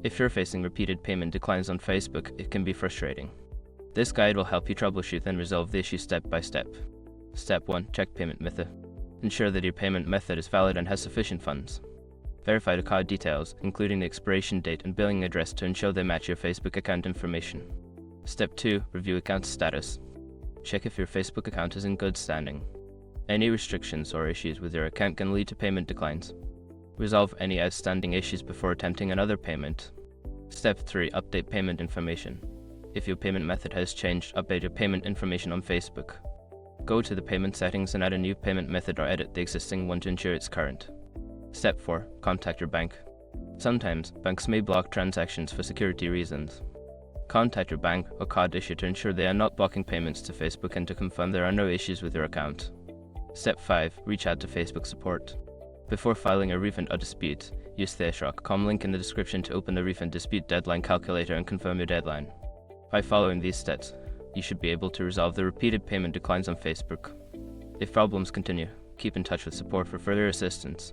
If you're facing repeated payment declines on Facebook, it can be frustrating. This guide will help you troubleshoot and resolve the issue step by step. Step 1. Check payment method. Ensure that your payment method is valid and has sufficient funds. Verify the card details, including the expiration date and billing address, to ensure they match your Facebook account information. Step 2. Review account status. Check if your Facebook account is in good standing. Any restrictions or issues with your account can lead to payment declines. Resolve any outstanding issues before attempting another payment. Step 3. Update payment information. If your payment method has changed, update your payment information on Facebook. Go to the payment settings and add a new payment method or edit the existing one to ensure it's current. Step 4. Contact your bank. Sometimes, banks may block transactions for security reasons. Contact your bank or card issuer to ensure they are not blocking payments to Facebook and to confirm there are no issues with your account. Step 5. Reach out to Facebook support. Before filing a refund or dispute, use the #com link in the description to open the refund dispute deadline calculator and confirm your deadline. By following these steps, you should be able to resolve the repeated payment declines on Facebook. If problems continue, keep in touch with support for further assistance.